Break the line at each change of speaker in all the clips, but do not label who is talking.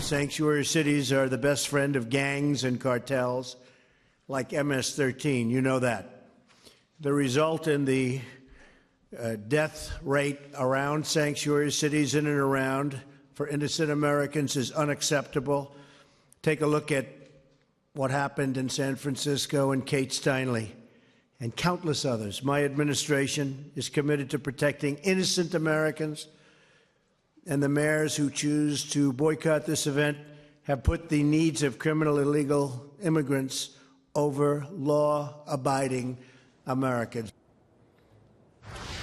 Sanctuary cities are the best friend of gangs and cartels like MS-13. You know that. The result in the death rate around sanctuary cities in and around for innocent Americans is unacceptable. Take a look at what happened in San Francisco and Kate Steinle and countless others. My administration is committed to protecting innocent Americans, and the mayors who choose to boycott this event have put the needs of criminal illegal immigrants over law-abiding Americans.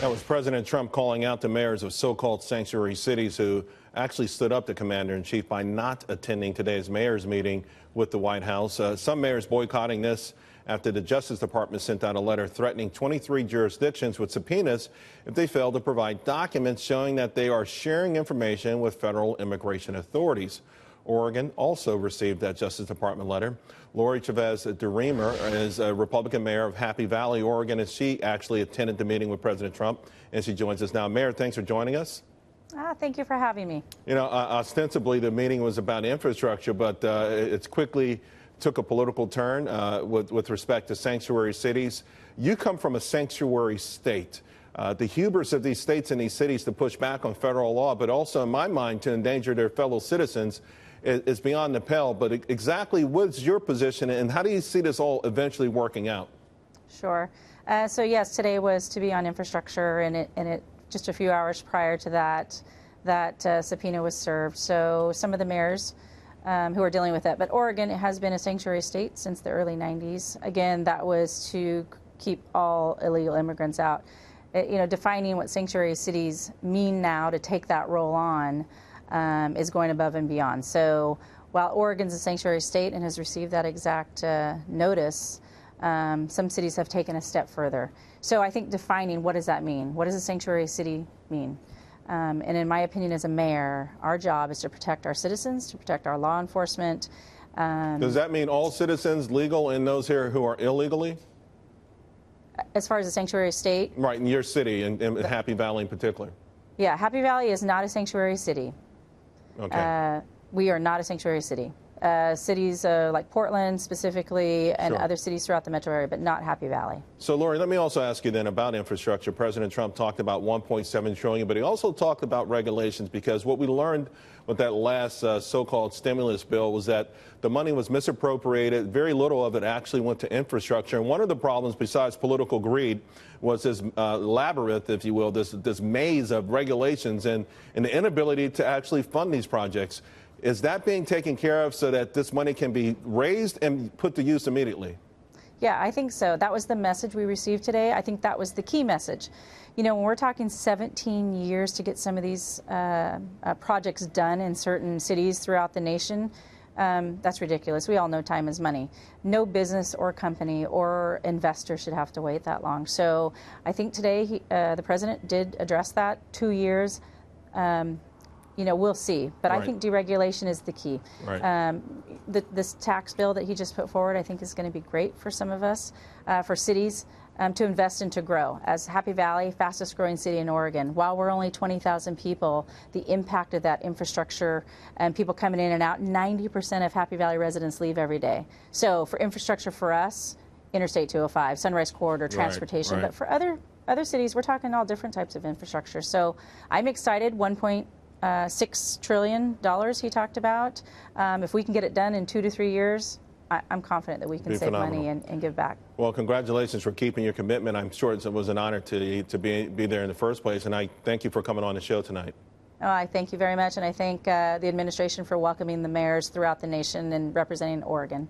That was President Trump calling out the mayors of so-called sanctuary cities who actually stood up to Commander-in-Chief by not attending today's mayor's meeting with the White House. Some mayors boycotting this after the Justice Department sent out a letter threatening 23 jurisdictions with subpoenas if they fail to provide documents showing that they are sharing information with federal immigration authorities. Oregon also received that Justice Department letter. Lori Chavez-DeRemer is a Republican mayor of Happy Valley, Oregon, and she actually attended the meeting with President Trump, and she joins us now. Mayor, thanks for joining us.
Thank you for having me.
You know, ostensibly the meeting was about infrastructure, but it's quickly took a political turn with respect to sanctuary cities. You come from a sanctuary state. The hubris of these states and these cities to push back on federal law, but also in my mind to endanger their fellow citizens is beyond the pale. But exactly what's your position and how do you see this all eventually working out?
Sure. So yes, today was to be on infrastructure, and it just a few hours prior to that subpoena was served. So some of the mayors who are dealing with it. But Oregon has been a sanctuary state since the early 90s. Again, that was to keep all illegal immigrants out. Defining what sanctuary cities mean now to take that role on is going above and beyond. So while Oregon's a sanctuary state and has received that exact notice, some cities have taken a step further. So I think defining what does that mean? What does a sanctuary city mean? And in my opinion as a mayor, our job is to protect our citizens, to protect our law enforcement.
Does that mean all citizens, legal, and those here who are illegally?
As far as the sanctuary state?
Right, in your city, and Happy Valley in particular.
Yeah, Happy Valley is not a sanctuary city.
Okay.
We are not a sanctuary city. Cities like Portland specifically and
Sure.
other cities throughout the metro area, but not Happy Valley.
So, Lori, let me also ask you then about infrastructure. President Trump talked about $1.7 trillion, but he also talked about regulations, because what we learned with that last so-called stimulus bill was that the money was misappropriated. Very little of it actually went to infrastructure. And one of the problems, besides political greed, was this labyrinth, if you will, this maze of regulations and the inability to actually fund these projects. Is that being taken care of so that this money can be raised and put to use immediately?
Yeah, I think so. That was the message we received today. I think that was the key message. You know, when we're talking 17 years to get some of these projects done in certain cities throughout the nation, that's ridiculous. We all know time is money. No business or company or investor should have to wait that long. So I think today the president did address that. 2 years. We'll see. But
Right.
I think deregulation is the key.
Right.
This tax bill that he just put forward, I think, is going to be great for some of us, for cities, to invest and to grow. As Happy Valley, fastest growing city in Oregon, while we're only 20,000 people, the impact of that infrastructure and people coming in and out, 90% of Happy Valley residents leave every day. So for infrastructure for us, Interstate 205, Sunrise Corridor, transportation.
Right.
But for other cities, we're talking all different types of infrastructure. So I'm excited. $1.6 trillion he talked about. If we can get it done in 2 to 3 years, I'm confident that we can save money and give back.
Well, congratulations for keeping your commitment. I'm sure it was an honor to be there in the first place, and I thank you for coming on the show tonight.
Oh, I thank you very much, and I thank the administration for welcoming the mayors throughout the nation and representing Oregon.